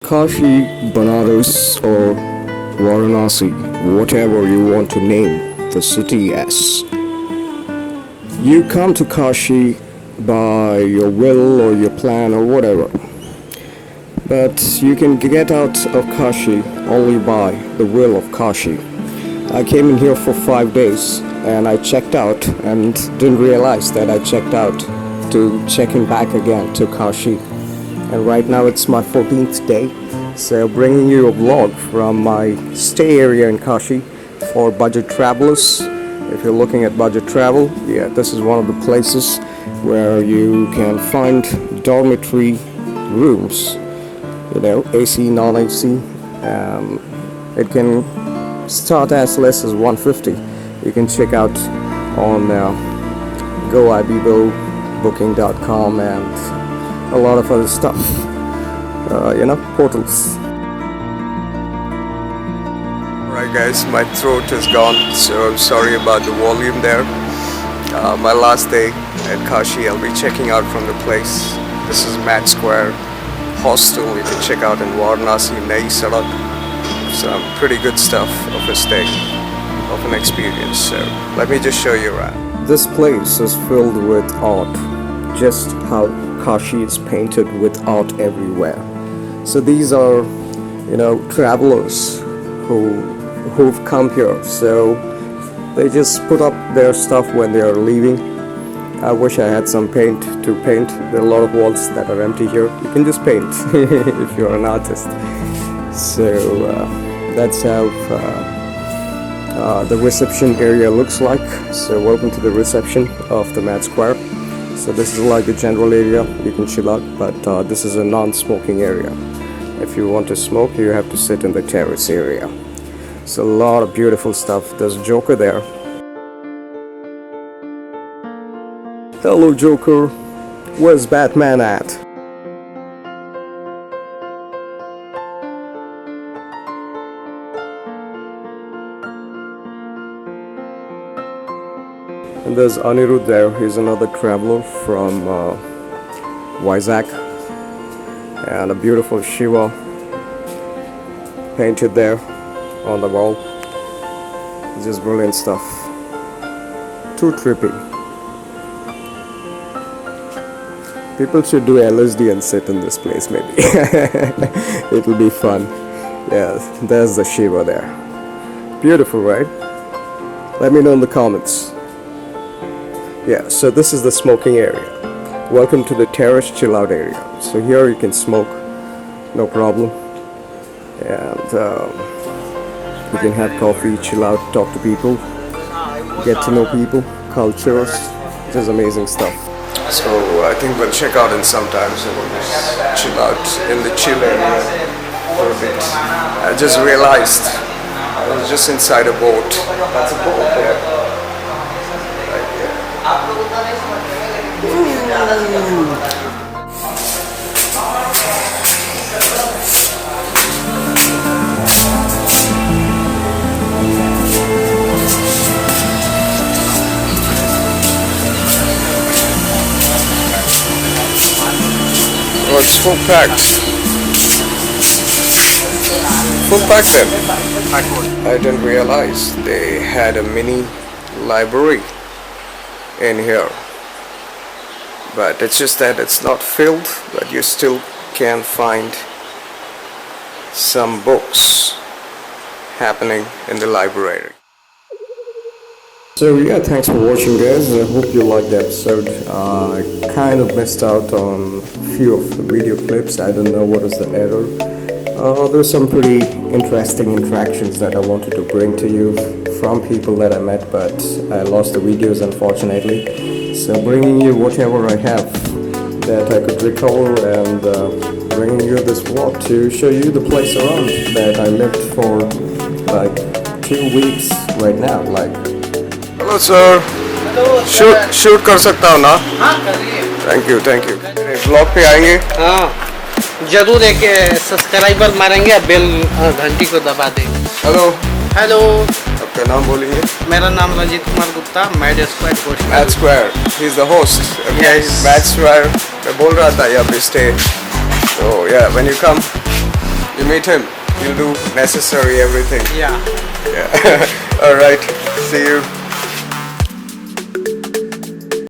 Kashi, Banaras, or Varanasi, whatever you want to name the city as. You come to Kashi by your will or your plan or whatever. But you can get out of Kashi only by the will of Kashi. I came in here for 5 days and I checked out and didn't realize that I checked out to check in back again to Kashi. And right now it's my 14th day, so bringing you a vlog from my stay area in Kashi for budget travelers. If you're looking at budget travel, yeah, this is one of the places where you can find dormitory rooms, AC, non-AC. It can start as less as 150. You can check out on goibbo.booking.com and a lot of other stuff, portals. Alright guys, my throat is gone, so I'm sorry about the volume there. My last day at Kashi, I'll be checking out from the place. This is Mad Square Hostel. You can check out in Varanasi, Sarak. Some pretty good stuff of a stay, of an experience. So let me just show you around. This place is filled with art, just how Kashi is painted with art everywhere. So these are, travelers who've come here. So they just put up their stuff when they are leaving. I wish I had some paint to paint. There are a lot of walls that are empty here. You can just paint if you're an artist. So that's how the reception area looks like. So welcome to the reception of the Mad Square. So this is like the general area, you can chill out, but this is a non-smoking area. If you want to smoke, you have to sit in the terrace area. So a lot of beautiful stuff. There's Joker there. Hello Joker, where's Batman at? And there's Anirudh there. He's another traveler from Vizag, and a beautiful Shiva painted there on the wall. Just brilliant stuff. Too trippy. People should do LSD and sit in this place maybe. It'll be fun. Yeah, there's the Shiva there. Beautiful, right? Let me know in the comments. Yeah, so this is the smoking area. Welcome to the terrace chill out area. So here you can smoke, no problem. And you can have coffee, chill out, talk to people, get to know people, cultures. Just amazing stuff. So I think we'll check out in some time. So we'll just chill out in the chill area for a bit. I just realized I was just inside a boat. That's a boat there. Oh, it's full packed. Full packed then. I didn't realize they had a mini library in here. But it's just that it's not filled, but you still can find some books happening in the library. So yeah, thanks for watching guys. I hope you liked the episode. I kind of missed out on a few of the video clips. I don't know what is the error. There's some pretty interesting interactions that I wanted to bring to you from people that I met, but I lost the videos unfortunately. So bringing you whatever I have that I could recover, and bringing you this vlog to show you the place around that I lived for like 2 weeks right now. Hello sir. Hello. Shoot कर सकता हूँ ना? हाँ करिए. Thank you. Vlog पे आएंगे? हाँ. जरूर एक सब्सक्राइबर मारेंगे, बेल घंटी को दबा देंगे. हेलो. आपका नाम बोलिए. मेरा नाम Ranjit Kumar Gupta, mad square host. Mad square, he is the host. Okay, mad square. मैं बोल रहा था यहाँ पे stay. So yeah, when you come, You meet him. He'll do necessary everything. Yeah. Yeah. All right. See you.